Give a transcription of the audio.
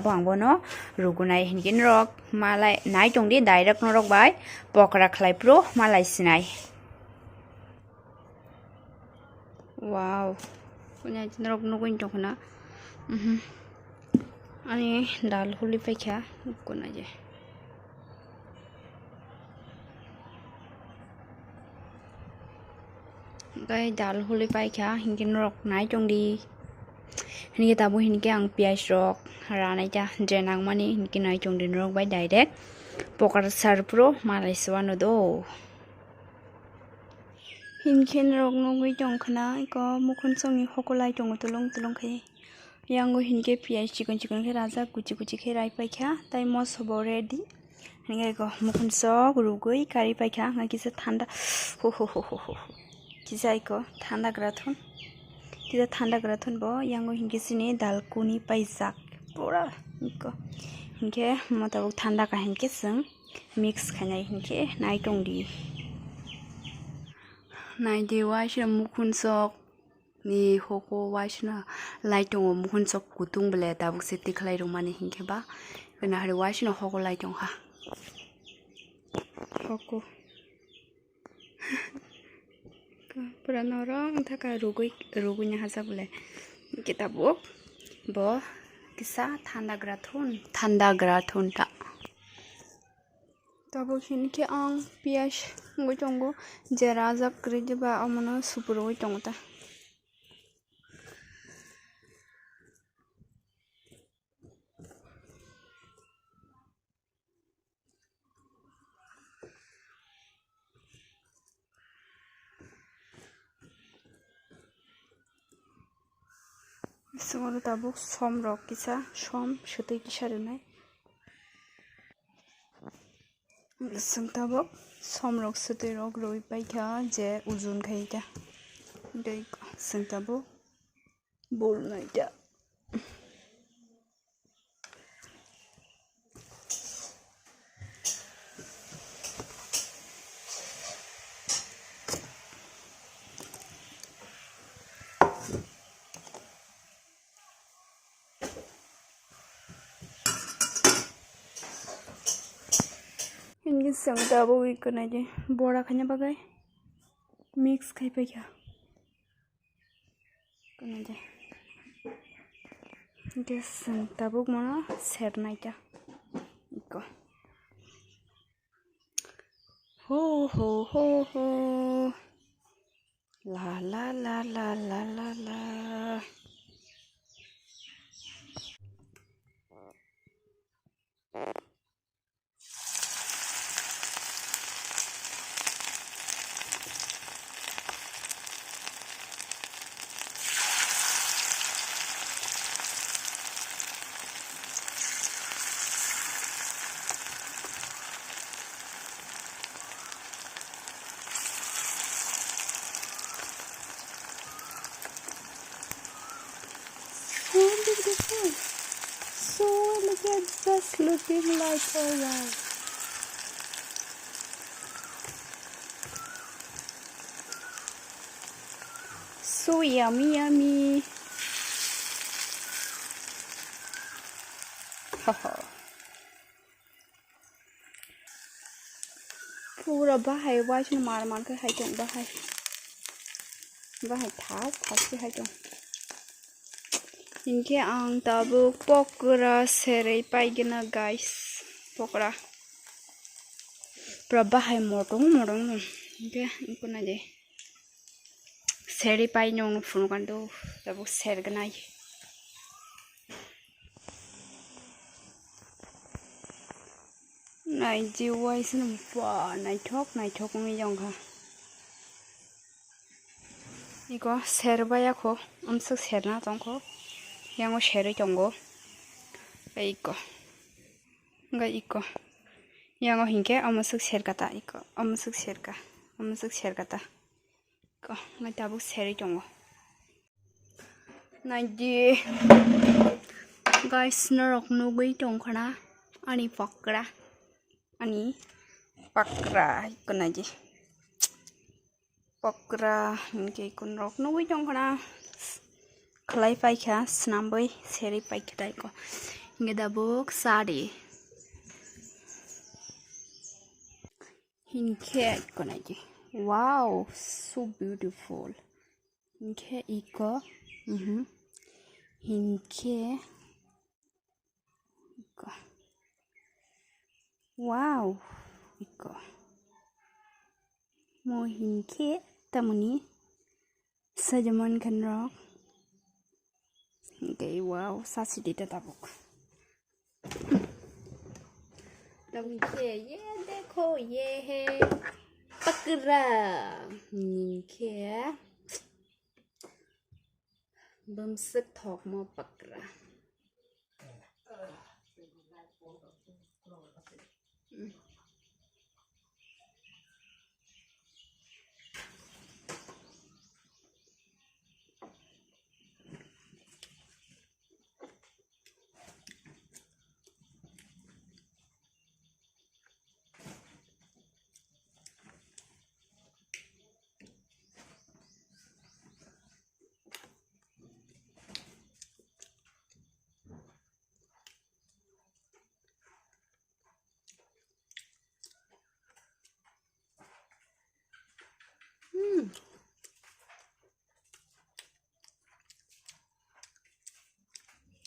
Bangbono, Rugunai Hinkin Rock, Malay, Night on the direct Norok by, Pokwra Clay Pro, Malay Sinai. Wow, Night Rock no going to Hona. Ani Dal Holy Feka, Gunaje. Guy Dal Holy Feka, Hinkin Rock, Night on the Hinki tabu hinki ang pias rock harana ja jenang mani hinki nai chung din rock by direct Pokwra sarpro malai swano do hinken rock no gui jong khana ko mukhun songi hokolai jong tulong khai yango hinke pias chikon khe raja kuchi khe rai pai kha tai mo sobo ready hinge ko mukhun sok rugui kari pai kha ngai kisa thanda ho kisa ko thanda grathon Kita thanda gerathon bo yango hinke sini dalkuni paijak pura inko hinke motabuk thanda ka hinke sing mix khanai hinke nai tongdi nai de waishna mukhun sok ni hoko waishna laitongo mukhun sok kutung bele tabuk seti khlai romani hinke ba kana hari waishna hoko laitong ha hoko pura norong thaka rugui hasa bole kita buk bo kisa thanda grathon ta tabo hinke ang pias ngoi tongo jera jak krije ba amono supuro goi tongta Semua tabuk som rok kisa som sutui kisa runai sing tabuk som rok sutui rok roi pai kha je ujun khai ta dei sing tabuk bol nai ta Ini sang tabu ikon aja, bora kanya bagai, mix kai pai kya, ikon aja. Ini sang tabu mana ser naik ikon. Ho, la. So elegant, just looking like a wow. So yummy. Pura bahai watch no mar ke hai tong bahai thas ke hai tong Inke ang tabuk Pokwra serai paigena guys Pokwra pura bahai morong inke ikon aja serai pai nyong funu kan do tabuk ser ganai nai jiwai sinum pa nai thok ngi jong kha iko ser baya ko amsak ser na tong ko yang o share jongo iko yang o hinke amasuk share kata iko amasuk share kata ko ngai tabuk share jongo naji guys narok no gui tong khana ani Pokwra iko naji Pokwra hinke ikon rok no gui tong khana Kalai pai kha snamboi seri pai kha ko Ngedabok sari. Hinke ikon aja. Wow, so beautiful. Hinke iko. Hinke. Iko. Wow, iko. Mo hinke tamuni. Sajaman kan rock. Okay, wow, sasi dita tabuk. Hinke ye देखो ये है पकड़ा hinke bumsek thok mo pakra.